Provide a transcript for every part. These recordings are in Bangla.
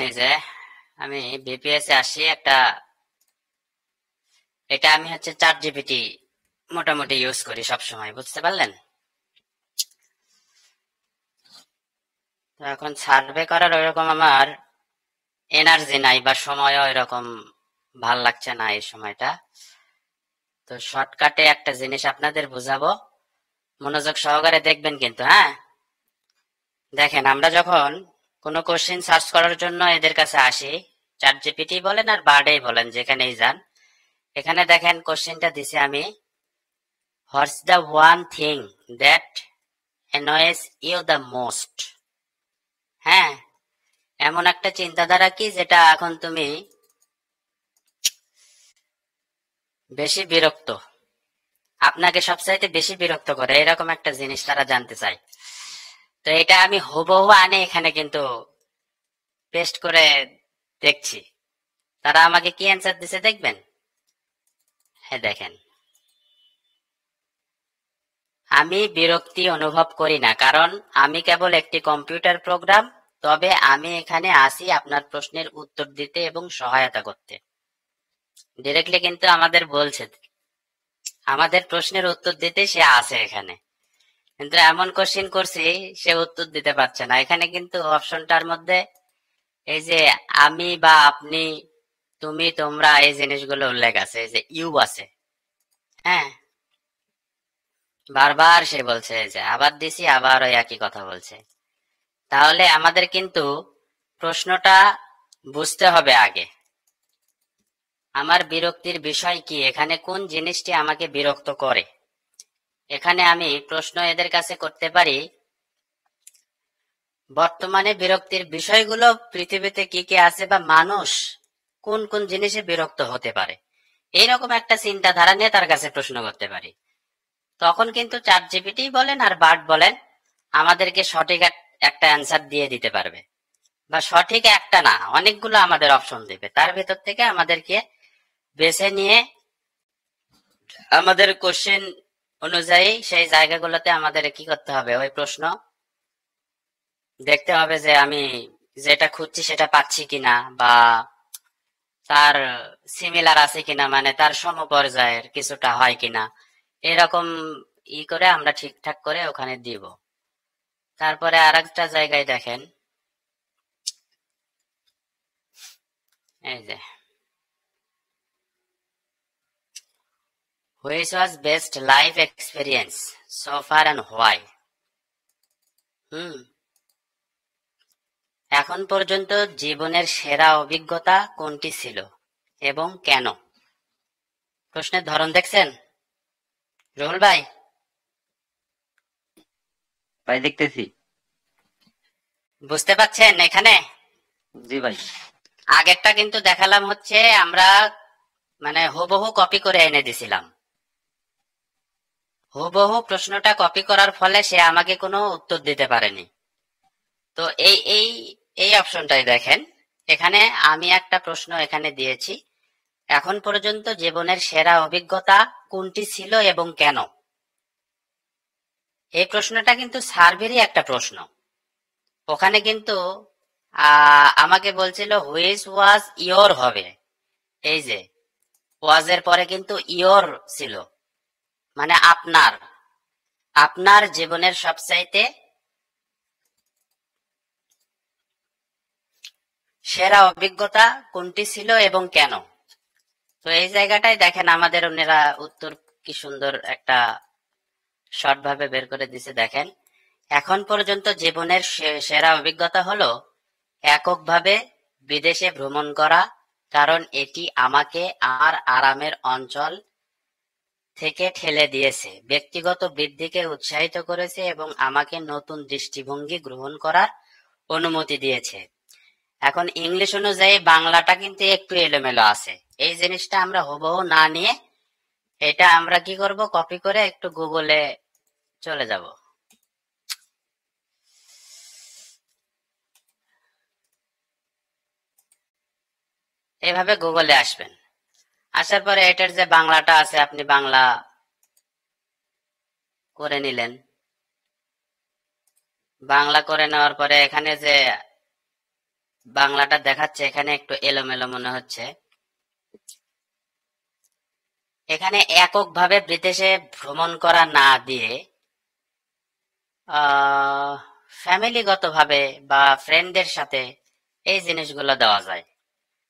এই যে আমি বিপিএস এ আসি একটা, এটা আমি হচ্ছে চ্যাট জিপিটি মোটামুটি ইউজ করি সব সময়, বুঝতে পারলেন? তো এখন সার্ভে করার ওইরকম আমার এনার্জি নাই বা সময়ও এরকম ভাল লাগছে না এই সময়টা। তো শর্টকাটে একটা জিনিস আপনাদের বুঝাবো, মনোযোগ সহকারে দেখবেন কিন্তু, হ্যাঁ? দেখেন, আমরা যখন কোনো কোশ্চেন সার্চ করার জন্য এদের কাছে আসি, চ্যাট জিপিটি বলেন আর বার্ডেই বলেন, যেখানেই যান, এখানে দেখেন কোশ্চেনটা দিছি আমি, what's the one thing that annoys you the most. হ্যাঁ, এমন একটা চিন্তাধারা কি যেটা এখন তুমি বেশি বিরক্ত, আপনাকে সবচাইতে বেশি বিরক্ত করে, এরকম একটা জিনিস তারা জানতে চায়। তো এটা আমি হুবহু আনে এখানে কিন্তু পেস্ট করে দেখছি, তারা আমাকে কি অ্যান্সার দিছে দেখবেন। হ্যাঁ দেখেন, আমি বিরক্তি অনুভব করি না, কারণ আমি কেবল একটি কম্পিউটার প্রোগ্রাম, তবে আমি এখানে আসি আপনার প্রশ্নের উত্তর দিতে এবং সহায়তা করতে। ডিরেক্টলি কিন্তু আমাদের বলছে আমাদের প্রশ্নের উত্তর দিতে সে আছে এখানে, কিন্তু এমন কোশ্চেন করছি সে উত্তর দিতে পারছে না। এখানে কিন্তু অপশনটার মধ্যে এই যে আমি বা আপনি, তুমি, তোমরা, এই জিনিসগুলো উল্লেখ আছে, এই যে ইউ আছে। হ্যাঁ, বারবার সে বলছে যে আবার দিছি, আবার ওই একই কথা বলছে। তাহলে আমাদের কিন্তু প্রশ্নটা বুঝতে হবে আগে, আমার বিরক্তির বিষয় কি, এখানে কোন জিনিসটি আমাকে বিরক্ত করে। এখানে আমি প্রশ্ন এদের কাছে করতে পারি, বর্তমানে বিরক্তির বিষয়গুলো পৃথিবীতে কি কি আছে, বা মানুষ কোন কোন জিনিসে বিরক্ত হতে পারে, এইরকম একটা চিন্তাধারা নিয়ে তার কাছে প্রশ্ন করতে পারি। তখন কিন্তু চ্যাট জিপিটি বলেন আর বার্ড বলেন আমাদেরকে সঠিক একটা অ্যান্সার দিয়ে দিতে পারবে, বা সঠিক একটা না, অনেকগুলো আমাদের অপশন দেবে, তার ভেতর থেকে আমাদেরকে বেছে নিয়ে আমাদের কোশ্চেন অনুযায়ী সেই জায়গাগুলোতে আমাদের কি করতে হবে, ওই প্রশ্ন দেখতে হবে যে আমি যেটা খুঁজছি সেটা পাচ্ছি কিনা, বা তার সিমিলার আছে কিনা, মানে তার সমপর্যায়ের কিছুটা হয় কিনা, এরকম করে আমরা ঠিকঠাক করে ওখানে দিব। তারপরে আরেকটা জায়গায় দেখেন, এই যে which was best life experience so far and why. Hmm, এখন পর্যন্ত জীবনের সেরা অভিজ্ঞতা কোনটি ছিল এবং কেন? প্রশ্নের ধরন দেখছেন রুহুল ভাই? ভাই দেখতেছি। বুঝতে পাচ্ছেন এখানে? জি ভাই। আগেরটা কিন্তু দেখালাম হচ্ছে আমরা মানে হুবহু কপি করে এনে দিছিলাম, হুবহু প্রশ্নটা কপি করার ফলে সে আমাকে কোনো উত্তর দিতে পারেনি। তো এই এই এই অপশনটাই দেখেন, এখানে আমি একটা প্রশ্ন এখানে দিয়েছি, এখন পর্যন্ত জীবনের সেরা অভিজ্ঞতা কোনটি ছিল এবং কেন। এই প্রশ্নটা কিন্তু সার্ভেরই একটা প্রশ্ন। ওখানে কিন্তু আমাকে বলছিল হুইচ ওয়াজ ইয়োর হবে, এই যে ওয়াজ এর পরে কিন্তু ইয়োর ছিল, মানে আপনার, আপনার জীবনের সবচাইতে সেরা অভিজ্ঞতা কোনটি ছিল এবং কেন। তো এই জায়গাটায় দেখেন আমাদের ওনারা উত্তর কি সুন্দর একটা শর্ট ভাবে বের করে দিছে। দেখেন, এখন পর্যন্ত জীবনের সেরা অভিজ্ঞতা হলো এককভাবে বিদেশে ভ্রমণ করা, কারণ এটি আমাকে আমার আরামের অঞ্চল থেকে ঠেলে দিয়েছে, ব্যক্তিগত বৃদ্ধিকে উৎসাহিত করেছে এবং আমাকে নতুন দৃষ্টিভঙ্গি গ্রহণ করার অনুমতি দিয়েছে। এখন ইংলিশ অনুযায়ী বাংলাটা কিন্তু একটু এলোমেলো আছে, এই জিনিসটা আমরা হুবহু না নিয়ে এটা আমরা কি করব, কপি করে একটু গুগলে চলে যাব। এইভাবে গুগলে আসবেন, আসার পরে এটার যে বাংলাটা আছে আপনি বাংলা করে নিলেন। বাংলা করে নেওয়ার পরে এখানে যে বাংলাটা দেখাচ্ছে এখানে একটু এলোমেলো মনে হচ্ছে। এখানে এককভাবে বিদেশে ভ্রমণ করা না দিয়ে ফ্যামিলিগতভাবে বা ফ্রেন্ডদের সাথে এই জিনিসগুলো দেওয়া যায়,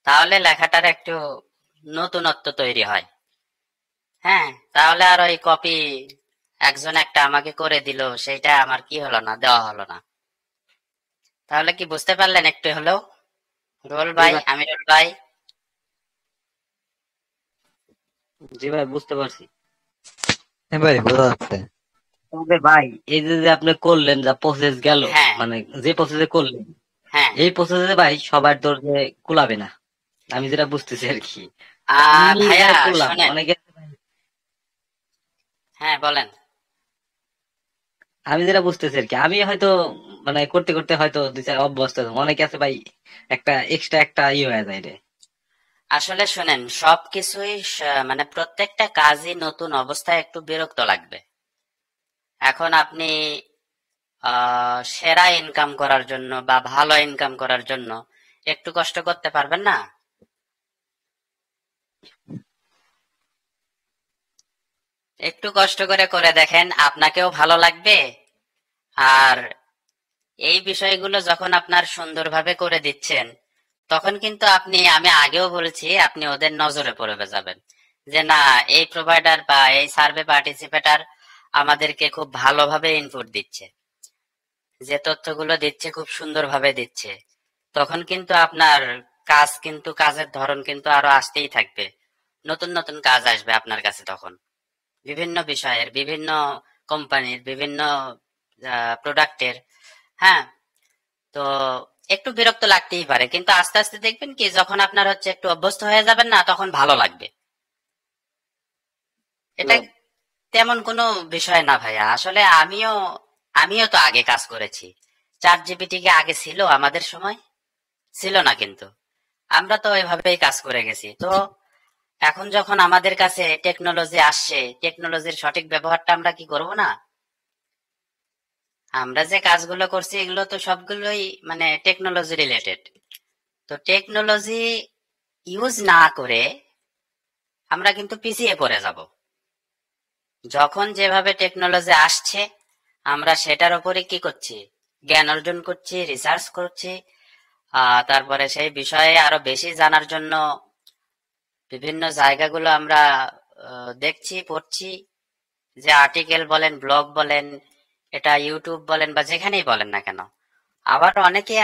তাহলে লেখাটার একটু নতুনত্ব তৈরি হয়। হ্যাঁ, তাহলে আর ওই কপি একজন একটা আমাকে করে দিল, সেটা আমার কি হলো না, দেওয়া হলো না। তাহলে কি বুঝতে পারলেন একটু হলেও? রোল জি ভাই, ভাই। আমিরুল ভাই। জি ভাই, বুঝতে পারছি। হ্যাঁ ভাই, বোঝা যাচ্ছে। তবে ভাই, এই যে যে আপনি করলেন, যা প্রসেস গেল, হ্যাঁ, মানে যে প্রসেসে করলেন, হ্যাঁ। এই প্রসেসে ভাই সবার দরজে কুলাবে না। আমি যেটা বুঝতেছি আর কি। তো আমি যা ভাইয়া করলাম, শোনেন। অনেকে, হ্যাঁ, বলেন। আমি যেটা বুঝতেছি আর কি, আমি হয়তো মানে করতে করতে হয়তো দুই চার অভ্যস্ত, অনেকে আছে ভাই একটা এক্সট্রা একটা হয়ে যায় রে। আসলে শোনেন, সবকিছুই মানে প্রত্যেকটা কাজই নতুন অবস্থায় একটু বিরক্ত লাগবে। এখন আপনি সেরা ইনকাম করার জন্য বা ভালো ইনকাম করার জন্য একটু কষ্ট করতে পারবেন না? একটু কষ্ট করে করে দেখেন, আপনাকেও ভালো লাগবে। আর এই বিষয়গুলো যখন আপনার সুন্দরভাবে করে দিচ্ছেন, তখন কিন্তু আমি আগেও বলেছি, আপনি ওদের নজরে পড়ে যাবেন যে না, এই প্রোভাইডার বা এই সার্ভে পার্টিসিপেটার আমাদেরকে খুব ভালোভাবে ইনপুট দিচ্ছে, যে তথ্যগুলো দিচ্ছে খুব সুন্দরভাবে দিচ্ছে। তখন কিন্তু আপনার কাজের ধরন কিন্তু আরো আসতেই থাকবে। নতুন নতুন কাজ আসবে আপনার কাছে তখন, বিভিন্ন বিষয়ের, বিভিন্ন কোম্পানির, বিভিন্ন প্রোডাক্টের। হ্যাঁ, তো একটু বিরক্ত লাগতেই পারে, কিন্তু আস্তে আস্তে দেখবেন কি, যখন আপনার হচ্ছে একটু অভ্যস্ত হয়ে যাবেন না, তখন ভালো লাগবে। এটা তেমন কোনো বিষয় না ভাইয়া। আসলে আমিও তো আগে কাজ করেছি। চ্যাট জিপিটি কি আগে ছিল আমাদের সময়? ছিল না কিন্তু। আমরা তো এভাবেই কাজ করে গেছি। তো এখন যখন আমাদের কাছে টেকনোলজি আসছে, টেকনোলজির সঠিক ব্যবহারটা আমরা কি করব না? আমরা যে কাজগুলো করছি এগুলো তো সবগুলোই মানে টেকনোলজি রিলেটেড। তো টেকনোলজি ইউজ না করে আমরা কিন্তু পিছিয়ে পড়ে যাব। যখন যেভাবে টেকনোলজি আসছে, আমরা সেটার উপরে কি করছি, জ্ঞান অর্জন করছি, রিসার্চ করছি। তারপরে সেই বিষয়ে আরো বেশি জানার জন্য বিভিন্ন জায়গাগুলো আমরা দেখছি, পড়ছি। যে আর্টিকেল বলেন, ব্লগ বলেন, এটা ইউটিউব বলেন বা যেখানেই বলেন না কেন। আবার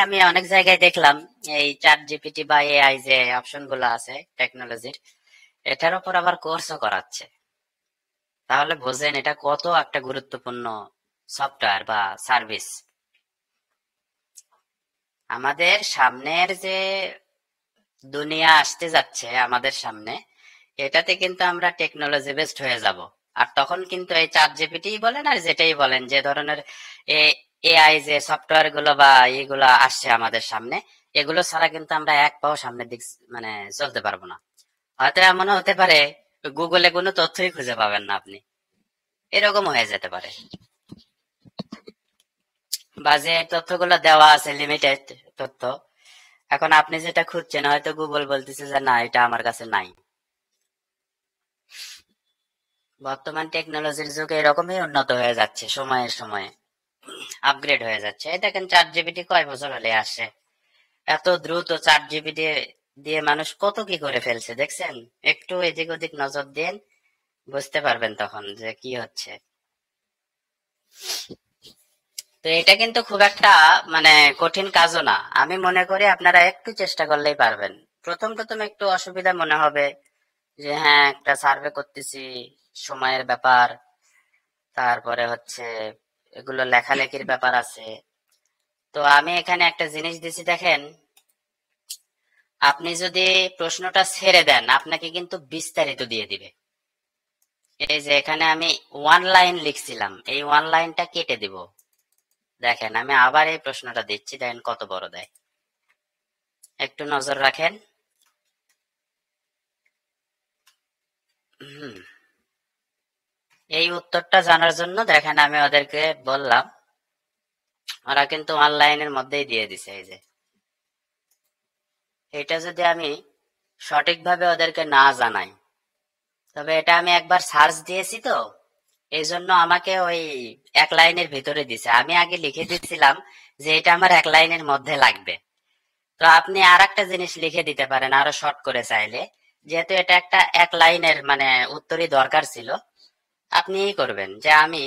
আমি অনেক জায়গায় দেখলাম এই চ্যাট জিপিটি বা এআই যে অপশন গুলো আছে টেকনোলজির, এটার উপর আবার কোর্সও করাচ্ছে। তাহলে বোঝেন এটা কত একটা গুরুত্বপূর্ণ সফটওয়্যার বা সার্ভিস। আমাদের সামনের যে দুনিয়া আসতে যাচ্ছে আমাদের সামনে, এটাতে কিন্তু আমরা টেকনোলজি বেসড হয়ে যাব। আর তখন কিন্তু এই চ্যাট জিপিটি বলেন আর যেটাই বলেন, যে ধরনের এআই যে সফটওয়্যার গুলো বা এগুলো আসছে আমাদের সামনে, এগুলো ছাড়া কিন্তু আমরা এক পাও সামনের দিক মানে চলতে পারবো না। হয়তো এমনও হতে পারে গুগলে কোনো তথ্যই খুঁজে পাবেন না আপনি, এরকম হয়ে যেতে পারে। বা যে তথ্যগুলো দেওয়া আছে লিমিটেড তথ্য, এখন আপনি যেটা খুঁজছেন হয়তো গুগল বলতেছে যে না, এটা আমার কাছে নাই। বর্তমান টেকনোলজির যুগে এরকমই উন্নত হয়ে যাচ্ছে, সময়ের সময়ে আপগ্রেড হয়ে যাচ্ছে। এই দেখেন চ্যাট জিপিটি কয় বছর হলে আসে, এত দ্রুত চ্যাট জিপিটি দিয়ে মানুষ কত কি করে ফেলছে দেখছেন? একটু এদিক ওদিক নজর দিন, বুঝতে পারবেন তখন যে কি হচ্ছে। তো এটা কিন্তু খুব একটা মানে কঠিন কাজও না, আমি মনে করি আপনারা একটু চেষ্টা করলেই পারবেন। প্রথম প্রথম একটু অসুবিধা মনে হবে, যে হ্যাঁ একটা সার্ভে করতেছি, সময়ের ব্যাপার, তারপরে হচ্ছে এগুলো লেখালেখির ব্যাপার আছে। তো আমি এখানে একটা জিনিস দিছি দেখেন, আপনি যদি প্রশ্নটা ছেড়ে দেন আপনাকে কিন্তু বিস্তারিত দিয়ে দিবে। এই যে এখানে আমি ওয়ান লাইন লিখছিলাম, এই ওয়ান লাইনটা কেটে দিব। দেখেন আমি আবার এই প্রশ্নটা দিচ্ছি, দেখেন কত বড় দেয়। একটু নজর রাখেন। হুম, এই উত্তরটা জানার জন্য দেখেন আমি ওদেরকে বললাম, ওরা কিন্তু অনলাইনের মধ্যেই দিয়ে দিছে। এই যে এটা যদি আমি সঠিকভাবে ওদেরকে না জানাই, তবে এটা আমি একবার সার্চ দিয়েছি তো, এই জন্য আমাকে ওই এক লাইনের ভিতরে দিছে। আমি আগে লিখে দিচ্ছিলাম যে এটা আমার এক লাইনের মধ্যে লাগবে। তো আপনি আর একটা জিনিস লিখে দিতে পারেন আরো শর্ট করে চাইলে, যেহেতু এটা একটা এক লাইনের মানে উত্তরই দরকার ছিল। আপনি এই করবেন যে আমি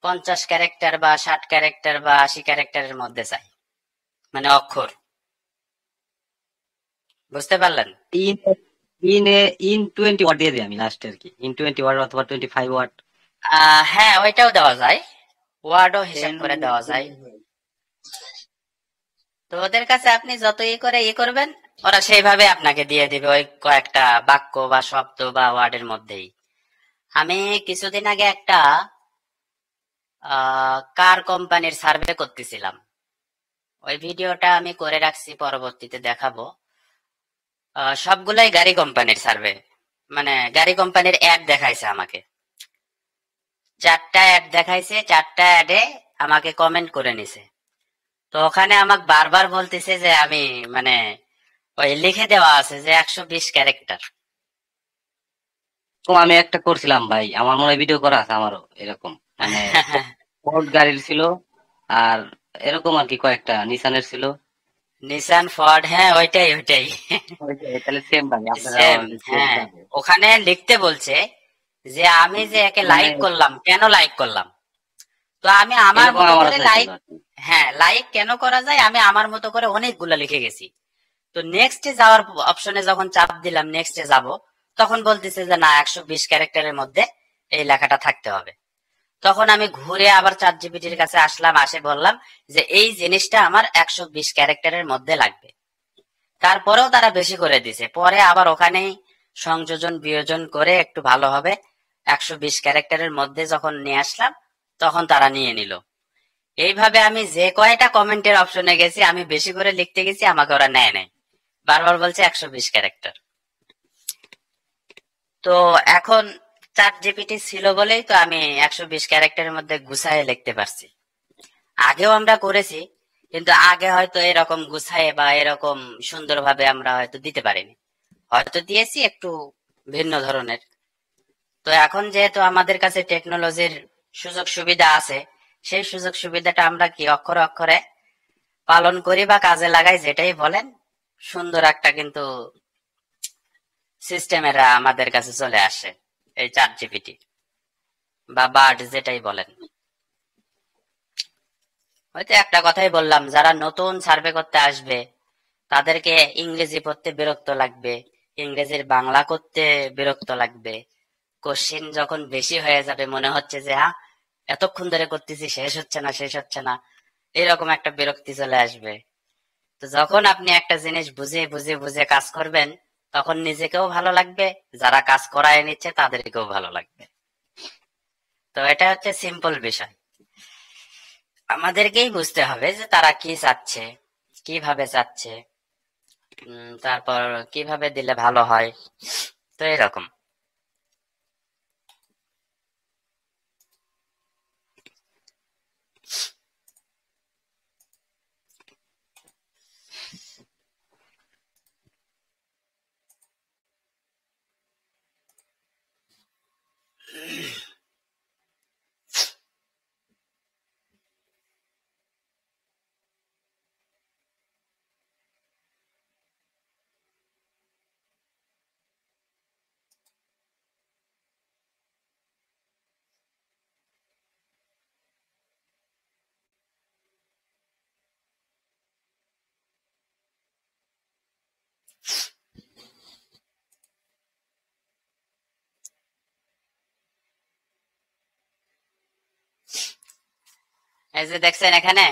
50 ক্যারেক্টার বা 60 ক্যারেক্টার বা 80 ক্যারেক্টারের মধ্যে চাই, মানে অক্ষর। বুঝতে পারলেন? ইন ইন ইন 20 ওয়ার্ড দিয়ে দিই আমি লাস্টে আর কি, ইন 20 ওয়ার্ড অথবা 25 ওয়ার্ড। হ্যাঁ, ওইটাও দেওয়া যায়, ওয়ার্ডও হিসাব করে দেওয়া যায়। তো ওদের কাছে আপনি যত ই করবেন, ওরা সেইভাবে আপনাকে দিয়ে দিবে ওই কয়েকটা বাক্য বা শব্দ বা ওয়ার্ডের মধ্যেই। আমি কিছুদিন আগে একটা কার কোম্পানির সার্ভে করতেছিলাম, ওই ভিডিওটা আমি করে রাখছি, পরবর্তীতে দেখাবো। সবগুলাই গাড়ি কোম্পানির সার্ভে, মানে গাড়ি কোম্পানির অ্যাড দেখাইছে আমাকে। 4টা অ্যাড দেখাইছে, 4টা অ্যাডে আমাকে কমেন্ট করে নিছে। তো ওখানে আমাকে বারবার বলতেছে যে আমি মানে ওই লিখে দেওয়া আছে যে 120 ক্যারেক্টার। তো আমি একটা করছিলাম ভাই, আমার মনে হয় ভিডিও করা আছে আমারও এরকম, মানে ফোর্ড গাড়ির ছিল, আর এরকম আর কি কয়েকটা নিসানের ছিল। নিসান, ফর্ড, হ্যাঁ ওইটাই ওইটাই তাহলে সেম ভাই, আপনারা সেম। আমাদের same হ্যাঁ, যাবে। ওখানে লিখতে বলছে যে আমি যে একে মানে লাইক করলাম, কেন লাইক করলাম। তো আমি আমার এরকম মতো আমার করে সাথে ছিল লাইক, আর কি। হ্যাঁ লাইক কেন করা যায় আমি আমার মতো করে অনেকগুলা লিখে গেছি। তো নেক্সটে যাওয়ার অপশনে যখন চাপ দিলাম নেক্সটে যাব, তখন বলতেছে যে না, 120 ক্যারেক্টারের মধ্যে এই লেখাটা থাকতে হবে। তখন আমি ঘুরে আবার চ্যাট জিপিটির কাছে আসলাম, আসে বললাম যে এই জিনিসটা আমার 120 ক্যারেক্টারের মধ্যে লাগবে। তারপরেও তারা বেশি করে দিছে, পরে আবার ওখানেই সংযোজন বিয়োজন করে একটু ভালোভাবে 120 ক্যারেক্টারের মধ্যে যখন নিয়ে আসলাম, তখন তারা নিয়ে নিল। এইভাবে আমি যে কয়টা কমেন্টের অপশনে গেছি, আমি বেশি করে লিখতে গেছি, আমাকে ওরা নেয় নাই, বারবার বলছে 120 ক্যারেক্টার। তো এখন চ্যাট জিপিটি ছিল বলেই তো আমি 120 ক্যারেক্টারের মধ্যে গুছায় লিখতে পারছি। আগেও আমরা করেছি, কিন্তু আগে হয়তো এরকম গুছায় বা এরকম সুন্দরভাবে আমরা হয়তো দিতে পারিনি, হয়তো দিয়েছি একটু ভিন্ন ধরনের। তো এখন যেহেতু আমাদের কাছে টেকনোলজির সুযোগ সুবিধা আছে, সেই সুযোগ সুবিধাটা আমরা কি অক্ষরে অক্ষরে পালন করি বা কাজে লাগাই, যেটাই বলেন, সুন্দর একটা কিন্তু সিস্টেমেরা আমাদের কাছে চলে আসে, এই চ্যাট জিপিটি বা বার্ড যেটাই বলেন। হয়তো একটা কথাই বললাম, যারা নতুন সার্ভে করতে আসবে তাদেরকে ইংরেজি পড়তে বিরক্ত লাগবে, ইংরেজির বাংলা করতে বিরক্ত লাগবে, কোশ্চিন যখন বেশি হয়ে যাবে মনে হচ্ছে যে হ্যাঁ এতক্ষণ ধরে করতেছি, শেষ হচ্ছে না শেষ হচ্ছে না, এরকম একটা বিরক্তি চলে আসবে। তো যখন আপনি একটা জিনিস বুঝে বুঝে বুঝে কাজ করবেন, তখন নিজেকেও ভালো লাগবে, যারা কাজ করায় নিচ্ছে তাদেরকেও ভালো লাগবে। তো এটা হচ্ছে সিম্পল বিষয়। আমাদেরকেই বুঝতে হবে যে তারা কি চাচ্ছে, কিভাবে চাচ্ছে, তারপর কিভাবে দিলে ভালো হয়। তো এরকম। এই যে দেখছেন এখানে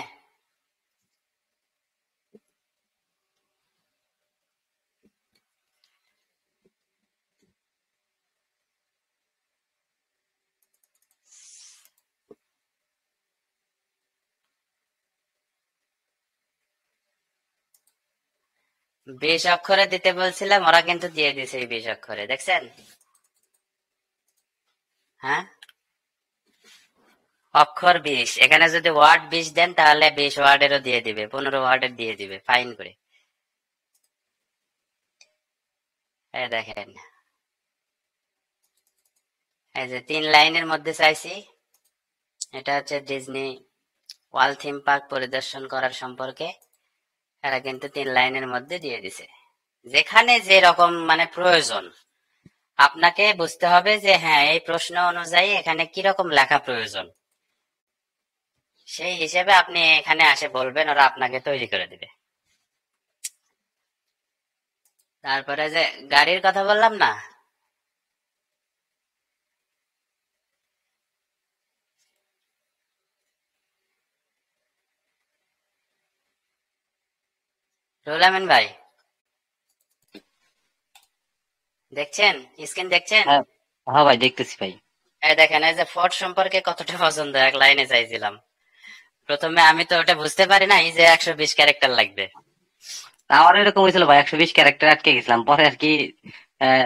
বিশ অক্ষরে দিতে বলছিলাম, ওরা কিন্তু দিয়ে দিছে এই 20 অক্ষরে, দেখছেন? হ্যাঁ, অক্ষর 20, এখানে যদি ওয়ার্ড 20 দেন তাহলে 20 ওয়ার্ডেরও দিয়ে দিবে, 15 ওয়ার্ডের দিয়ে দিবে ফাইন করে। এই দেখেন, এই যে 3 লাইনের মধ্যে চাইছি। এটা হচ্ছে ডিজনি ওয়ার্ল্ড থিম পার্ক পরিদর্শন করার সম্পর্কে। এরা কিন্তু 3 লাইনের মধ্যে দিয়ে দিছে। যেখানে যে রকম মানে প্রয়োজন, আপনাকে বুঝতে হবে যে হ্যাঁ এই প্রশ্ন অনুযায়ী এখানে কিরকম লেখা প্রয়োজন, সেই হিসেবে আপনি এখানে আসে বলবেন, ওরা আপনাকে তৈরি করে দিবে। তারপরে যে গাড়ির কথা বললাম না, রুহুল আমিন ভাই, দেখছেন স্ক্রিন দেখছেন? হ্যাঁ হ্যাঁ ভাই, দেখতেছি ভাই। এই দেখেন, এই যে ফোর্ড সম্পর্কে কতটা পছন্দ, এক লাইনে চাইছিলাম। প্রথমে আমি তো ওটা বুঝতে পারি না, এই যে 120 ক্যারেক্টার লাগবে। আমার এরকম হয়েছিল ভাই, 120 ক্যারেক্টার আটকে গেছিলাম, পরে আর কি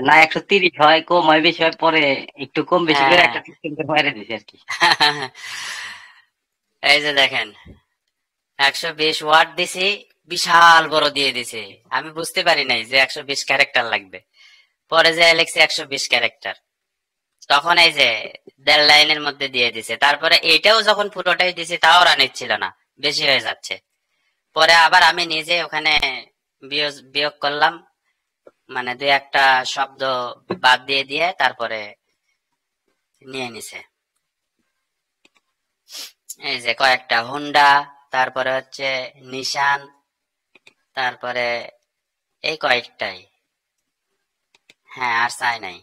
না 130 হয়, কম হয় বেশি হয়, পরে একটু কম বেশি করে হ্যাঁ, একটা সিস্টেম করে মাইরে দিছি আর কি। এই যে দেখেন 120 ওয়াট দিছি, বিশাল বড় দিয়ে দিছে। আমি বুঝতে পারি নাই যে 120 ক্যারেক্টার লাগবে। পরে যে লিখছে 120 ক্যারেক্টার, তখন এই যে 1.5 লাইনের মধ্যে দিয়ে দিছে। তারপরে এটাও যখন পুরোটাই দিছে তাও ওরা নিচ্ছিল না, বেশি হয়ে যাচ্ছে। পরে আবার আমি নিজে ওখানে বিয়োগ করলাম, মানে 2-1টা শব্দ বাদ দিয়ে দিয়ে তারপরে নিয়ে নিছে। এই যে কয়েকটা হুন্ডা, তারপরে হচ্ছে নিশান, তারপরে এই কয়েকটাই। হ্যাঁ, আর চাই নাই।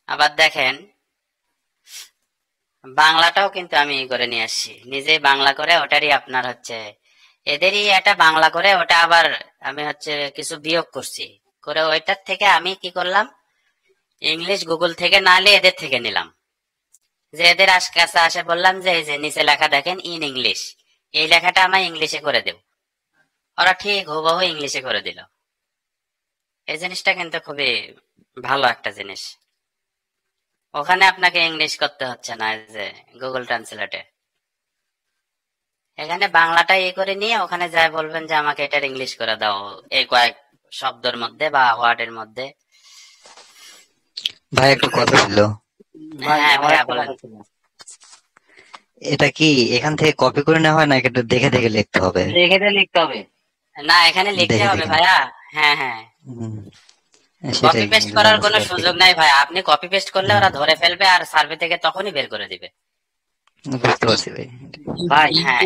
আবার দেখেন বাংলাটাও কিন্তু আমি ই করে নিয়ে আসছি, নিজেই বাংলা করে। ওটারই আপনার হচ্ছে এদেরই এটা বাংলা করে, ওটা আবার আমি হচ্ছে কিছু বিয়োগ করছি, করে ওইটার থেকে আমি কি করলাম, ইংলিশ গুগল থেকে না নিয়ে এদের থেকে নিলাম। যে এদের কাছে আসে বললাম যে এই যে নিচে লেখা দেখেন ইন ইংলিশ, এই লেখাটা আমরা ইংলিশে করে দেব। ওরা ঠিক হুবহু ইংলিশে করে দিল। এই জিনিসটা কিন্তু খুবই ভালো একটা জিনিস। ওখানে আপনাকে ইংলিশ করতে হচ্ছে না, এই যে গুগল ট্রান্সলেটে। এখানে বাংলাটা ইয়ে করে নিয়ে ওখানে যাই বলবেন যে আমাকে এটার ইংলিশ করে দাও, এই কয়েক শব্দের মধ্যে বা ওয়ার্ডের মধ্যে। ভাই একটা কথা ছিল, ভাই হ্যাঁ আমার ভাইয়া একটা বলেন। কথা ছিল, এটা কি এখান থেকে কপি করে নেওয়া হয় না একটু দেখে দেখে লিখতে হবে? দেখে দেখে লিখতে হবে। না, এখানে লিখতে দেখে হবে দেখে। ভাইয়া। হ্যাঁ হ্যাঁ, হুম, কপি সেটাই পেস্ট একটু করার জানা কোনো ছিল আর কি। সুযোগ নাই ভাইয়া। আপনি কপি পেস্ট করলে হুম, ওরা ধরে ফেলবে আর সার্ভে থেকে তখনই বের করে দিবে। বুঝতে পারছি ভাই। ভাই হ্যাঁ,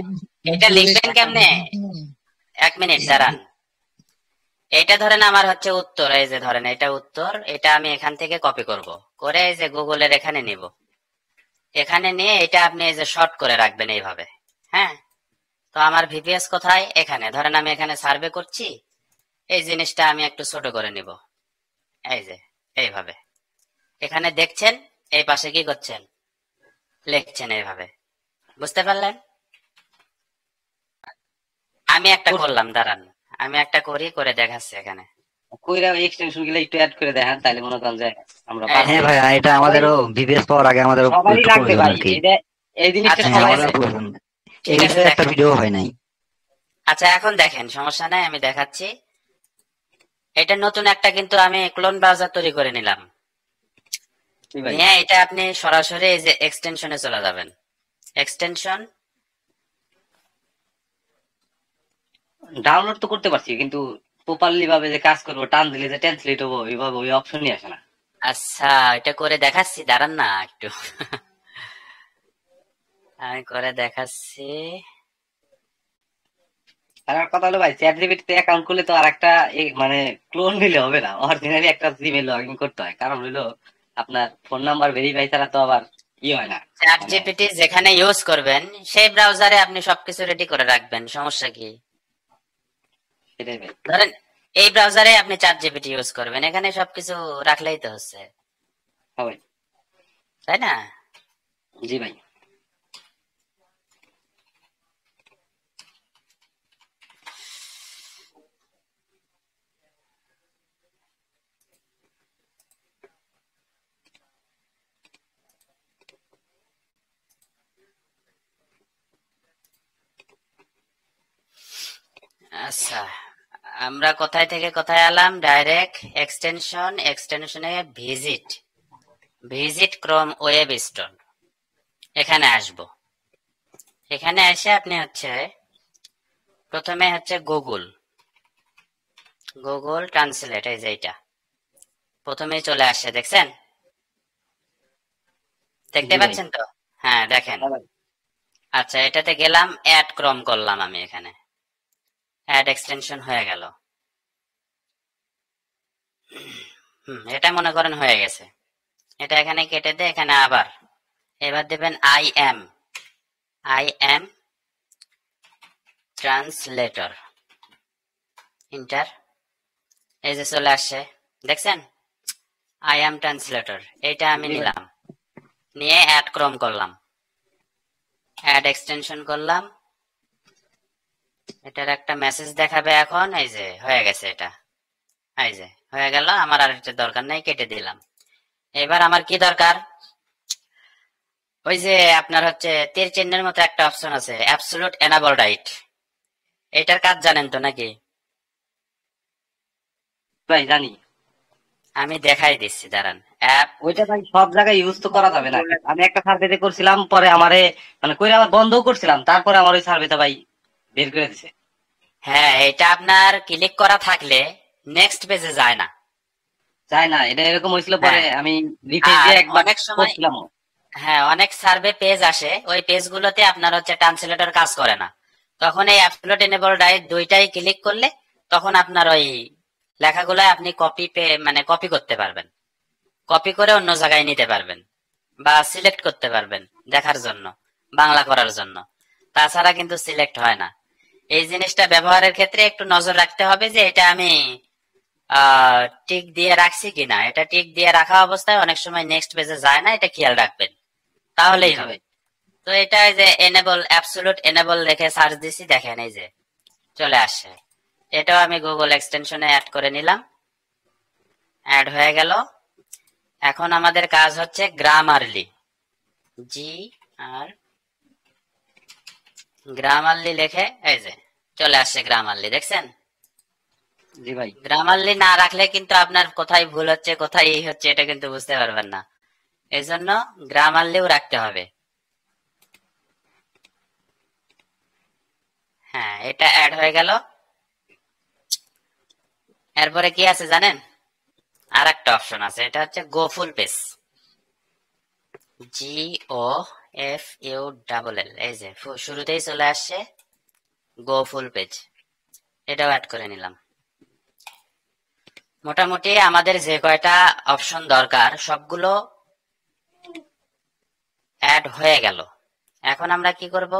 এটা লিখবেন এখন কেমনে? 1 মিনিট দাঁড়ান। এটা ধরেন আমার হচ্ছে উত্তর, এই যে ধরেন এটা উত্তর, এটা আমি এখান থেকে কপি করব, করে এই যে গুগলের এখানে নিব। এখানে নিয়ে এটা আপনি এই যে শর্ট করে রাখবেন এইভাবে। হ্যাঁ, তো আমার ভিপিএস কোথায়? এখানে ধরেন আমি এখানে সার্ভে করছি, এই জিনিসটা আমি একটু ছোট করে নিব। এই যে এইভাবে এখানে দেখছেন, এই পাশে কি করছেন, লিখছেন এইভাবে। বুঝতে পারলেন? আমি একটা করলাম, দাঁড়ান আমি একটা করি, করে দেখাচ্ছি এখানে। কইরা এক্সটেনশন গুলো একটু অ্যাড করে দেখান, তাহলে মনে করেন যে আমরা এই পারবো। যে হ্যাঁ ভাই, এটা সবাই আমাদেরও বিবিএস পাওয়ার আগে আমাদেরও সবারই একটু লাগবে প্রয়োজন ভাই, আর কি। এটা এই জিনিসটা আচ্ছা হ্যাঁ ঠিক সবাই আছে, আমাদেরও প্রয়োজন। ঠিক এই আছে বিষয়ে একটা দেখেন। ভিডিও হয় নাই। আচ্ছা এখন দেখেন, সমস্যা নাই, আমি দেখাচ্ছি। এটা নতুন একটা কিন্তু আমি ক্লোন ব্রাউজার তৈরি করে নিলাম। কি ভাই? নিয়ে এটা আপনি সরাসরি এই যে এক্সটেনশনে চলে যাবেন। এক্সটেনশন, ডাউনলোড তো করতে পারছি, কিন্তু প্রপারলি ভাবে যে কাজ করবো, টান দিলে যে ট্রান্সলেট হবো, এইভাবে ওই অপশনই আসে না। আচ্ছা এটা করে দেখাচ্ছি, দাঁড়ান না একটু। আমি করে দেখাচ্ছি। আর একটা কথা হলো ভাই, চ্যাট জিপিটিতে অ্যাকাউন্ট খুললে তো আর একটা মানে ক্লোন দিলে হবে না, অরিজিনালি একটা জিমেল লগ ইন করতে হয়। কারণ হলো আপনার ফোন নাম্বার ভেরিফাই ছাড়া তো আবার হয় না। চ্যাট মানে জিপিটি যেখানে ইউজ করবেন সেই ব্রাউজারে আপনি সবকিছু রেডি করে রাখবেন, সমস্যা কি? সেটাই ভাই। ধরেন এই ব্রাউজারে আপনি চ্যাট জিপিটি ইউজ করবেন, এখানে সবকিছু রাখলেই তো হচ্ছে, হ্যাঁ ভাই। তাই না? জি ভাই। আচ্ছা আমরা কোথায় থেকে কোথায় এলাম? ডাইরেক্ট এক্সটেনশনে ভিজিট ক্রোম ওয়েব স্টোর, এখানে আসবো। এখানে এসে আপনি হচ্ছে প্রথমে হচ্ছে গুগল ট্রান্সলেট, এই যে এটা প্রথমেই চলে আসছে, দেখছেন? দেখতে জি ভাই। পাচ্ছেন তো? হ্যাঁ দেখেন। হ্যাঁ ভাই। আচ্ছা, এটাতে গেলাম, অ্যাড ক্রোম করলাম আমি, এখানে অ্যাড এক্সটেনশন হয়ে গেল। এটা মনে করেন হয়ে গেছে। এটা এখানে কেটে দিয়ে এখানে আবার এবার দেবেন আই এম ট্রান্সলেটর, ইন্টার। এই যে চলে আসছে, দেখছেন? আই এম ট্রান্সলেটর, এইটা আমি জি ভাই। নিলাম, নিয়ে অ্যাড ক্রোম করলাম, অ্যাড এক্সটেনশন করলাম। এটার একটা মেসেজ দেখাবে এখন, এই যে হয়ে গেছে, এটা এই যে হয়ে গেল। আমার আর এটা দরকার নাই, কেটে দিলাম। এবার আমার কি দরকার? ওই যে আপনার হচ্ছে তীর চিহ্নের মতো একটা অপশন আছে, অ্যাবসলিউট এনাবল রাইট। এটার কাজ জানেন তো নাকি? ভাই জানি। আমি দেখাই দিচ্ছি, দাঁড়ান। অ্যাপ ওইটা ভাই সব জায়গায় ইউজ তো করা যাবে না। আমি একটা সার্ভেতে করছিলাম, পরে আমারে মানে কইরা আবার বন্ধও করছিলাম, তারপরে আমার ওই সার্ভেটা ভাই বের করে দিছে। হ্যাঁ, এটা আপনার ক্লিক করা থাকলে নেক্সট পেজে যায় না। যায় না, এটা এরকম হয়েছিল, পরে হ্যাঁ, আমি রিফ্রেশ আর দিয়ে একবার অনেক সময়, করছিলাম। হ্যাঁ অনেক সার্ভে পেজ আসে, ওই পেজগুলোতে আপনার হচ্ছে ট্রান্সলেটর কাজ করে না। তখন এই অ্যাবসলিউট এনেবল রাইট দুইটাই ক্লিক করলে তখন আপনার ওই লেখাগুলো আপনি মানে কপি করতে পারবেন, কপি করে অন্য জায়গায় নিতে পারবেন, বা সিলেক্ট করতে পারবেন দেখার জন্য, বাংলা করার জন্য। তাছাড়া কিন্তু সিলেক্ট হয় না। এই জিনিসটা ব্যবহারের ক্ষেত্রে একটু নজর রাখতে হবে যে এটা আমি টিক দিয়ে রাখছি কিনা। এটা টিক দিয়ে রাখা অবস্থায় অনেক সময় নেক্সট পেজে যায় না, এটা খেয়াল রাখবেন, তাহলেই জি হবে। ভাই। তো এটা এই যে এনেবল, অ্যাবসলিউট এনেবল লিখে সার্চ দিছি, দেখেন এই যে চলে আসছে। এটাও আমি গুগল এক্সটেনশনে অ্যাড করে নিলাম, অ্যাড হয়ে গেল। এখন আমাদের কাজ হচ্ছে গ্রামারলি, জি আর গ্রামারলি লিখে এই যে চলে আসছে গ্রামারলি, দেখছেন? জি ভাই। গ্রামারলি না রাখলে কিন্তু আপনার কোথায় ভুল হচ্ছে কোথায় এই হচ্ছে এটা কিন্তু বুঝতে পারবেন না। এই জন্য গ্রামারলিও রাখতে হবে। হ্যাঁ, এটা অ্যাড হয়ে গেল। এরপরে কি আছে জানেন? আর একটা অপশন আছে, এটা হচ্ছে গো ফুল পেজ, GOFULL, এই যে শুরুতেই চলে আসছে গো ফুল পেজ, এটাও অ্যাড করে নিলাম। মোটামুটি আমাদের যে কয়টা অপশন দরকার সবগুলো অ্যাড হয়ে গেল। এখন আমরা কি করব?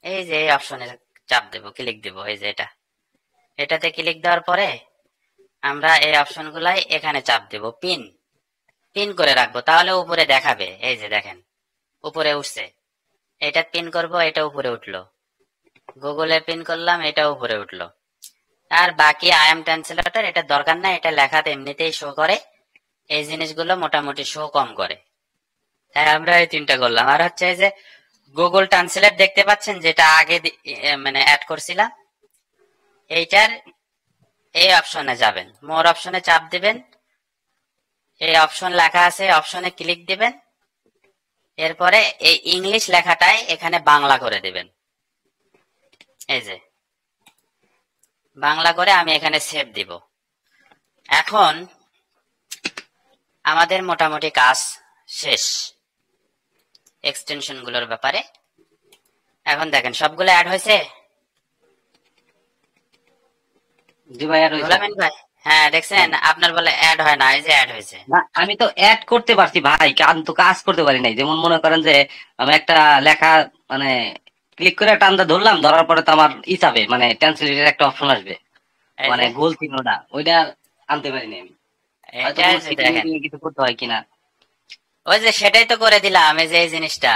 এই যে এই অপশনে চাপ দেব, ক্লিক দেব, এই যে এটাতে ক্লিক দেওয়ার পরে আমরা এই অপশনগুলাই এখানে চাপ দেব, পিন করে রাখবো, তাহলে উপরে দেখাবে। এই যে দেখেন উপরে উঠছে, এটা পিন করব, এটা উপরে উঠলো। গুগলে পিন করলাম, এটা উপরে উঠলো। আর বাকি আই এম ট্রান্সলেটর এটা দরকার নাই, এটা লেখাতে এমনিতেই শো করে, এই জিনিসগুলো মোটামুটি শো কম করে। তাই আমরা এই তিনটা করলাম। আর হচ্ছে এই যে গুগল ট্রান্সলেট দেখতে পাচ্ছেন, যেটা আগে মানে অ্যাড করছিলাম, এইটার এই অপশনে যাবেন, মোর অপশনে চাপ দিবেন, এই অপশন লেখা আছে, অপশনে ক্লিক দিবেন। এরপরে এই ইংলিশ লেখাটাই এখানে বাংলা করে দিবেন, এই যে বাংলা করে আমি এখানে সেভ দিব। এখন আমাদের মোটামুটি কাজ শেষ এক্সটেনশন গুলোর ব্যাপারে। এখন দেখেন সবগুলো অ্যাড হয়েছে। জি ভাই, আর হয়েছে। রোলামেন ভাই, হ্যাঁ দেখছেন? আপনার বলে অ্যাড হয় না, এই যে অ্যাড হয়েছে। না, আমি তো অ্যাড করতে পারছি ভাই, কিন্তু কাজ করতে পারি নাই। যেমন মনে করেন যে আমি একটা লেখা মানে ক্লিক করে টানটা ধরলাম, ধরার পরে তো আমার যাবে মানে ট্রান্সলেটের একটা অপশন আসবে, এই মানে যে গোল চিহ্নটা, ওইটা আনতে পারিনি আমি। হয়তো এটা কোনো যে সেটিং দেখেন, কিছু করতে হয় কিনা। ওই যে সেটাই তো করে দিলাম, এই যে এই জিনিসটা,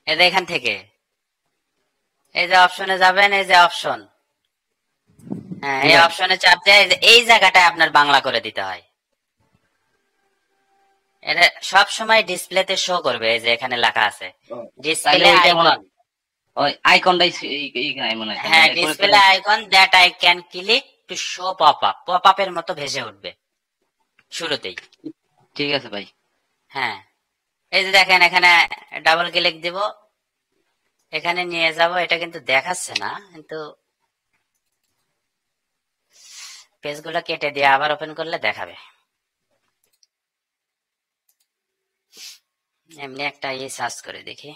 এই যে এখান থেকে এই যে অপশনে যাবেন, এই যে অপশন, হ্যাঁ জি এই ভাই। অপশনে চাপ দিয়ে এই জায়গাটায় আপনার বাংলা করে দিতে হয়। এটা সব সময় ডিসপ্লেতে শো করবে, এই যে এখানে লেখা আছে ও, তাইলে ডিসপ্লে ওইটা মনে আইকন। হয়। ওই আইকনটাই মনে হয় হ্যাঁ, করে display icon that I can click to show pop up, pop আপের মতো ভেসে উঠবে শুরুতেই। ঠিক আছে ভাই। হ্যাঁ, এই যে দেখেন এখানে ডাবল ক্লিক দিব, এখানে নিয়ে যাব। এটা কিন্তু দেখাচ্ছে না, কিন্তু পেজগুলো কেটে দিয়ে আবার ওপেন করলে দেখাবে। এমনি একটা সার্চ করে দেখি।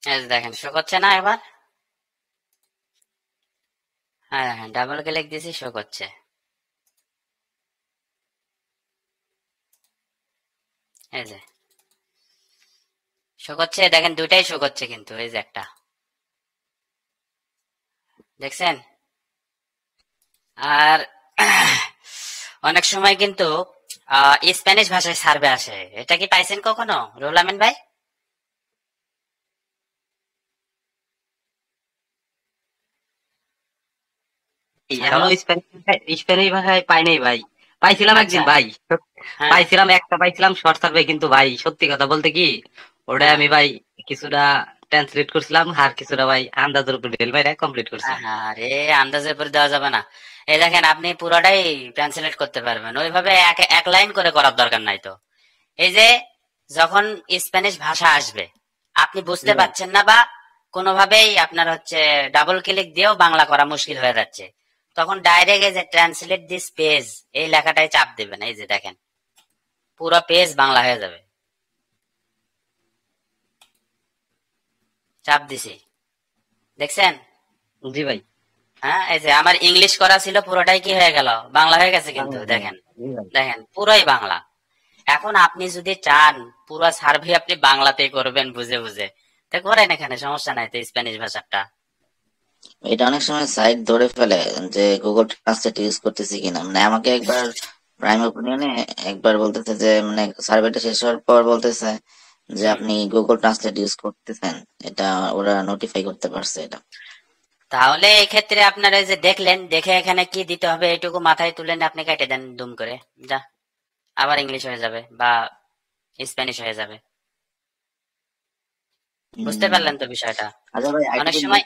এই যে দেখেন শো করছে না এবার? হ্যাঁ হ্যাঁ, ডাবল ক্লিক দিছি, শো করছে। এই যে শো করছে, দেখেন দুইটাই শো করছে, কিন্তু এই যে একটা দেখছেন। আর অনেক সময় কিন্তু স্প্যানিশ ভাষায় সার্ভে আসে, এটা কি পাইছেন কখনো রুহুল আমিন ভাই? হ্যালো। এখনো স্প্যানিশ ভাষায় পাই নাই ভাই। পাইছিলাম একদিন আচ্ছা। ভাই, হ্যাঁ পাইছিলাম একটা, পাইছিলাম শর্ট সার্ভে, কিন্তু ভাই সত্যি কথা বলতে কি ওটা হ্যাঁ। আমি ভাই কিছুটা ট্রান্সলেট করছিলাম আর কিছুটা ভাই আন্দাজের উপর ডেল ভাই কমপ্লিট করছিলাম। আরে, আন্দাজের পরে দেওয়া যাবে না। এই দেখেন আপনি পুরোটাই ট্রান্সলেট করতে পারবেন, ওইভাবে এক এক লাইন করে করার দরকার নাই তো। এই যে যখন স্প্যানিশ ভাষা আসবে, আপনি জি বুঝতে ভাই। পারছেন না বা কোনোভাবেই আপনার হচ্ছে ডাবল ক্লিক দিয়েও বাংলা করা মুশকিল হয়ে যাচ্ছে, তখন ডাইরেক্ট এই যে ট্রান্সলেট দিস পেজ, এই লেখাটাই চাপ দেবেন। এই যে দেখেন পুরো পেজ বাংলা হয়ে যাবে। চাপ দিছি, দেখছেন? জি ভাই। হ্যাঁ, এই যে আমার ইংলিশ করা ছিল পুরোটাই কি হয়ে গেল, বাংলা হয়ে গেছে, কিন্তু বাংলা বাংলা। দেখেন। জি ভাই। দেখেন পুরোই বাংলা। এখন আপনি যদি চান পুরো সার্ভে আপনি বাংলাতেই করবেন বুঝে বুঝে, তা করেন, এখানে সমস্যা নাই তো স্প্যানিশ ভাষাটা। এটা অনেক সময় সাইট ধরে ফেলে যে গুগল ট্রান্সলেট ইউজ করতেছি কিনা। মানে আমাকে একবার প্রাইম ওপিনিয়নে একবার বলতেছে যে মানে সার্ভেটা শেষ হওয়ার পর বলতেছে যে হুম। আপনি গুগল ট্রান্সলেট ইউজ করতেছেন। এটা ওরা নোটিফাই করতে পারছে এটা। তাহলে এই ক্ষেত্রে আপনারা এই যে দেখলেন, দেখে এখানে কি দিতে হবে এইটুকু মাথায় তুলেন, আপনি কেটে দেন দুম করে, যা আবার ইংলিশ হয়ে যাবে বা স্প্যানিশ হয়ে যাবে। বুঝতে হম। পারলেন তো বিষয়টা? আচ্ছা ভাই, আরেকটা অনেক জিনিস, সময়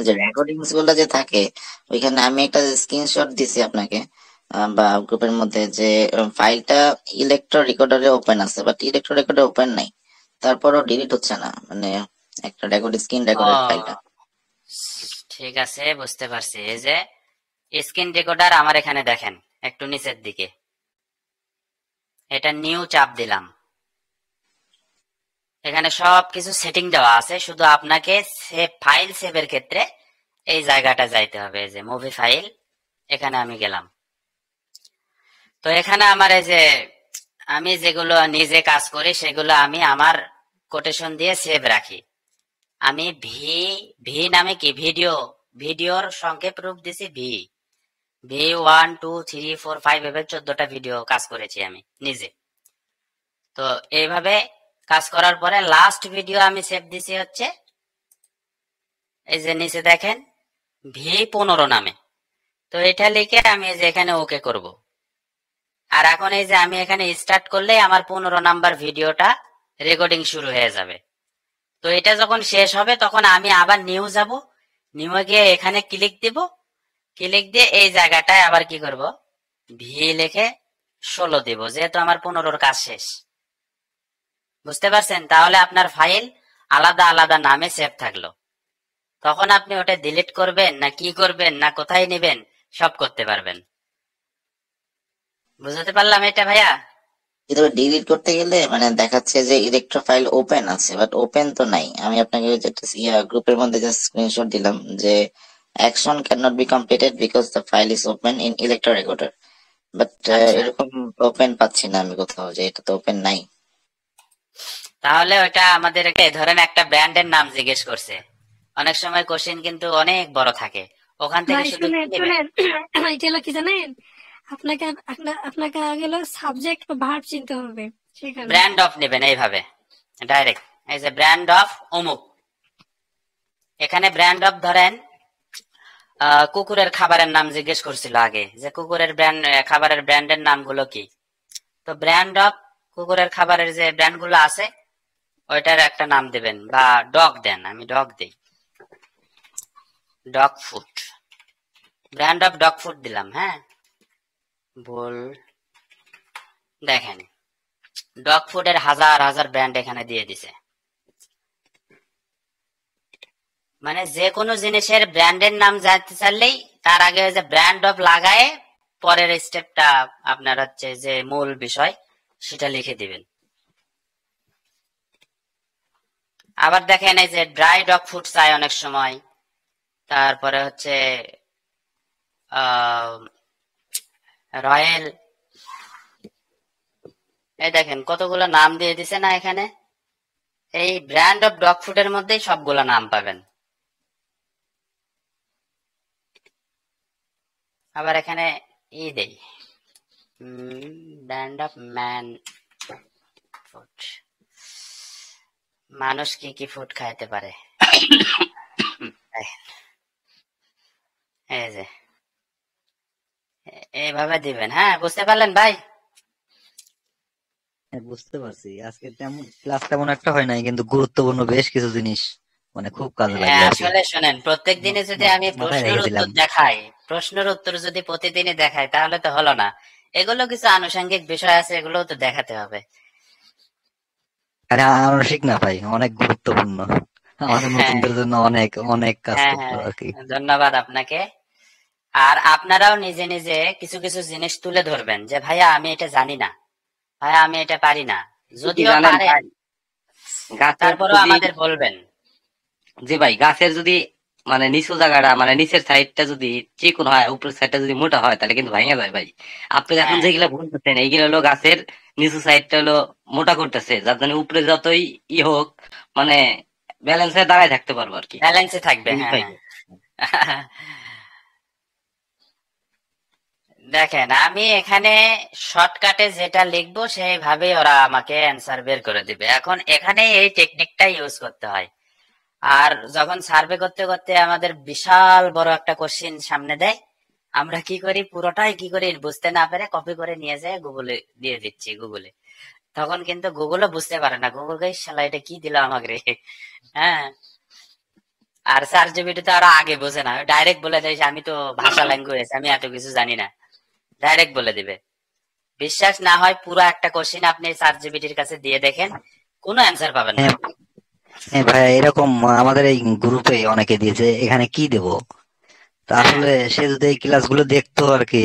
যে রেকর্ডিংস গুলো যে থাকে ওইখানে আমি একটা স্ক্রিনশট দিছি আপনাকে বা গ্রুপের মধ্যে, যে ফাইলটা ইলেকট্রো রেকর্ডারে ওপেন আছে বাট ইলেকট্রো রেকর্ডে ওপেন নাই, তারপরও ডিলিট হচ্ছে না, মানে একটা রেকর্ড স্ক্রিন রেকর্ডের ফাইলটা। ও ঠিক আছে, বুঝতে পারছি। এই যে স্ক্রিন রেকর্ডার আমার এখানে দেখেন একটু নিচের দিকে, এটা নিউ চাপ দিলাম। এখানে সবকিছু সেটিং দেওয়া আছে, শুধু আপনাকে সেভ ফাইল সেভের ক্ষেত্রে এই জায়গাটা যাইতে হবে। এই যে মুভি ফাইল, এখানে আমি গেলাম। তো এখানে আমার এই যে আমি যেগুলো নিজে কাজ করি সেগুলো আমি আমার কোটেশন দিয়ে সেভ রাখি। আমি ভি ভি নামে কি ভিডিওর সংক্ষেপ রূপ দিছি ভি। V1 2 3 4 5 এভাবে 14টা ভিডিও কাজ করেছি আমি নিজে। তো এইভাবে কাজ করার পরে লাস্ট ভিডিও আমি সেভ দিছি হচ্ছে এই যে নিচে দেখেন V15 নামে। তো এটা লিখে আমি এই যে এখানে ওকে করব। আর এখন এই যে আমি এখানে স্টার্ট করলে আমার 15 নাম্বার ভিডিওটা রেকর্ডিং শুরু হয়ে যাবে। তো এটা যখন শেষ হবে তখন আমি আবার নিউ যাব, নিউ গিয়ে এখানে ক্লিক দিব, ক্লিক দিয়ে এই জায়গাটায় আবার কি করব, ভি লিখে 16 দিব, যেহেতু আমার 15-র কাজ শেষ। বুঝতে পারছেন? তাহলে আপনার ফাইল আলাদা আলাদা নামে সেভ থাকলো। তখন আপনি ওটা ডিলিট করবেন না কি করবেন না কোথায় নেবেন সব করতে পারবেন। বুঝতে পারলাম এটা ভাইয়া? কিন্তু ডিলিট করতে গেলে মানে দেখাচ্ছে যে ইলেকট্রো ফাইল ওপেন আছে, বাট ওপেন তো নাই। আমি আপনাকে যেটা গ্রুপের মধ্যে জাস্ট স্ক্রিনশট দিলাম যে action can not be completed because the file is open in electro recorder, but আচ্ছা, এরকম ওপেন পাচ্ছি না আমি কোথাও, যে এটা তো ওপেন নাই। তাহলে ওটা আমাদেরকে ধরেন একটা ব্র্যান্ডের নাম জিজ্ঞেস করছে, অনেক সময় কোশ্চেন কিন্তু অনেক বড় থাকে, ওখান থেকে ভাই শুধু কি শুনেন নেবেন? শুনেন, এটা হলো কি জানেন, আপনাকে আগে হলো সাবজেক্ট বা ভার্ব চিনতে হবে সেখানে। ব্র্যান্ড অফ নেবেন এইভাবে ডাইরেক্ট, এই যে ব্র্যান্ড অফ অমুক, এখানে ব্র্যান্ড অফ ধরেন কুকুরের খাবারের নাম জিজ্ঞেস করছিল আগে, যে কুকুরের খাবারের ব্র্যান্ডের নামগুলো কি। তো ব্র্যান্ড অফ কুকুরের খাবারের যে ব্র্যান্ড গুলো আছে ওইটার একটা নাম দিবেন, বা ডগ দেন, আমি ডগ দিই, dog food, brand of dog food দিলাম। হ্যাঁ, বল, দেখেন ডগ ফুডের হাজার হাজার ব্র্যান্ড এখানে দিয়ে দিছে। মানে যে কোনো জিনিসের ব্র্যান্ডের নাম জানতে চাইলেই তার আগে ওই যে ব্র্যান্ড অফ লাগায়ে পরের স্টেপটা আপনার হচ্ছে যে মূল বিষয় সেটা লিখে দিবেন। আবার দেখেন এই যে ড্রাই ডগ ফুড চাই অনেক সময়, তারপরে হচ্ছে রয়্যাল, এই দেখেন কতগুলো নাম দিয়ে দিছে না এখানে। এই ব্র্যান্ড অফ ডগ ফুডের মধ্যেই সবগুলো নাম পাবেন। আবার এখানে দেই ব্র্যান্ড অফ ম্যান ফুড, মানুষ কি কি ফুড খাইতে পারে। এই যে এইভাবে দিবেন। হ্যাঁ, বুঝতে পারলেন ভাই? হ্যাঁ, বুঝতে পারছি। আজকে তেমন ক্লাস তেমন একটা হয় নাই, কিন্তু গুরুত্বপূর্ণ বেশ কিছু জিনিস মানে খুব কাজে লাগলো আর কি। আসলে শোনেন, প্রত্যেক দিনে যদি আমি মাথায় প্রশ্নের রেখে উত্তর দিলাম। দেখাই, প্রশ্নের উত্তর যদি প্রতিদিনই দেখাই তাহলে তো হলো না, এগুলো কিছু আনুষঙ্গিক বিষয় আছে, এগুলোও তো দেখাতে হবে। আরে আনুষিক না ভাই, অনেক গুরুত্বপূর্ণ আমাদের হ্যাঁ, নতুনদের জন্য, অনেক অনেক কাজ হ্যাঁ, করতে হ্যাঁ, হবে আর কি। ধন্যবাদ আপনাকে। আর আপনারাও নিজে নিজে কিছু কিছু জিনিস তুলে ধরবেন যে ভাইয়া আমি এটা জানি না, ভাইয়া আমি এটা পারি না, কি যদিও জানেন পারেন ভাই, গাছের তারপরেও যদি, আমাদের বলবেন। যে ভাই গাছের যদি মানে নিচু জায়গাটা মানে নিচের সাইডটা যদি চিকন হয়, উপরের সাইডটা যদি মোটা হয়, তাহলে কিন্তু ভেঙে যায় ভাই। আপনি এখন হ্যাঁ, যেগুলা বলতেছেন এইগুলো হলো গাছের নিচু সাইডটা হলো মোটা করতেছে, যার জন্য উপরে যতই হোক মানে ব্যালেন্সে দাঁড়ায় থাকতে পারবো আর কি। ব্যালেন্সে থাকবে। বুঝ হ্যাঁ, ভাই, হ্যাঁ। দেখেন আমি এখানে শর্টকাটে যেটা লিখবো সেইভাবেই ওরা আমাকে অ্যান্সার বের করে দিবে। এখন এখানে এই টেকনিকটা ইউজ করতে হয়। আর যখন সার্ভে করতে করতে আমাদের বিশাল বড় একটা কোশ্চিন সামনে দেয়, আমরা কি করি, পুরোটাই কি করি বুঝতে না পেরে কপি করে নিয়ে যায় গুগলে দিয়ে দিচ্ছি, গুগলে। তখন কিন্তু গুগলও বুঝতে পারে না, গুগল কে শালা এটা কি দিল আমাকে রে। হ্যাঁ, আর চার জিবিটি তো আরো আগে বোঝে না, ডাইরেক্ট বলে দেয় যে আমি তো ভাষা ল্যাঙ্গুয়েজ, আমি এত কিছু জানি না, ডাইরেক্ট বলে দিবে। বিশ্বাস না হয় পুরো একটা কোশ্চিন আপনি চার জিবিটির কাছে দিয়ে দেখেন, কোনো অ্যান্সার পাবেন না। হ্যাঁ, হ্যাঁ ভাই, এরকম আমাদের এই গ্রুপে অনেকে দিয়েছে, এখানে কি দেব। তা হ্যাঁ, আসলে সে যদি এই ক্লাসগুলো দেখতো আর কি,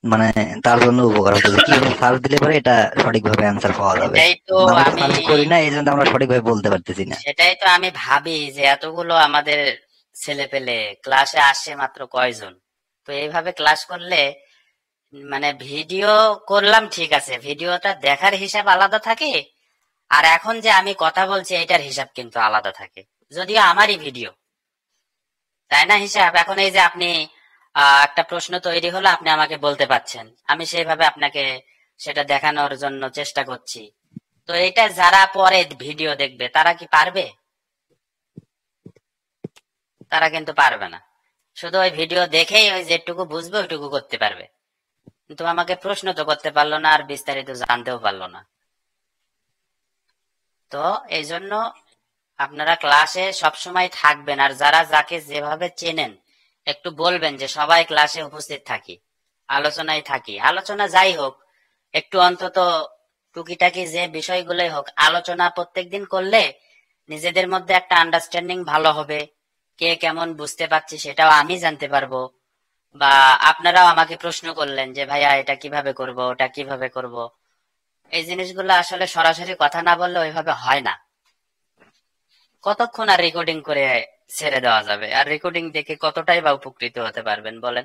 মানে তার জন্য উপকার হতো যে কিভাবে সার্চ দিলে পরে এটা সঠিকভাবে অ্যান্সার পাওয়া যাবে। এটাই তো আমরা তো আমি সার্চ করি না, এই জন্য আমরা সঠিকভাবে বলতে পারতেছি না। সেটাই তো আমি ভাবি যে এতগুলো আমাদের ছেলে পেলে ক্লাসে আসে মাত্র কয়জন। তো এইভাবে ক্লাস করলে মানে ভিডিও করলাম ঠিক আছে, ভিডিওটা দেখার হিসাব আলাদা থাকে, আর এখন যে আমি কথা বলছি এটার হিসাব কিন্তু আলাদা থাকে, যদিও আমারই ভিডিও, তাই না হিসাব। এখন এই যে আপনি একটা প্রশ্ন তৈরি হলো, আপনি আমাকে বলতে পাচ্ছেন, আমি সেইভাবে আপনাকে সেটা দেখানোর জন্য চেষ্টা করছি। তো এটা যারা পরে ভিডিও দেখবে তারা কি পারবে? তারা কিন্তু পারবে না, শুধু ওই ভিডিও দেখেই ওই যেটুকু বুঝবে ওইটুকু করতে পারবে, কিন্তু আমাকে প্রশ্ন তো করতে পারলো না, আর বিস্তারিত জানতেও পারলো না। তো এই জন্য আপনারা ক্লাসে সবসময় থাকবেন, আর যারা যাকে যেভাবে চেনেন একটু বলবেন যে সবাই ক্লাসে উপস্থিত থাকি, আলোচনায় থাকি। আলোচনা যাই হোক, একটু অন্তত টুকিটাকি যে বিষয়গুলোই হোক, আলোচনা প্রত্যেকদিন করলে নিজেদের মধ্যে একটা আন্ডারস্ট্যান্ডিং ভালো হবে, কে কেমন বুঝতে পারছি সেটাও আমি জানতে পারবো, বা আপনারাও আমাকে প্রশ্ন করলেন যে ভাইয়া এটা কিভাবে করব, ওটা কিভাবে করব। এই জিনিসগুলো আসলে সরাসরি কথা না বললে ওইভাবে হয় না। কতক্ষণ আর রেকর্ডিং করে ছেড়ে দেওয়া যাবে? আর রেকর্ডিং দেখে কতটাই বা উপকৃত হতে পারবেন বলেন?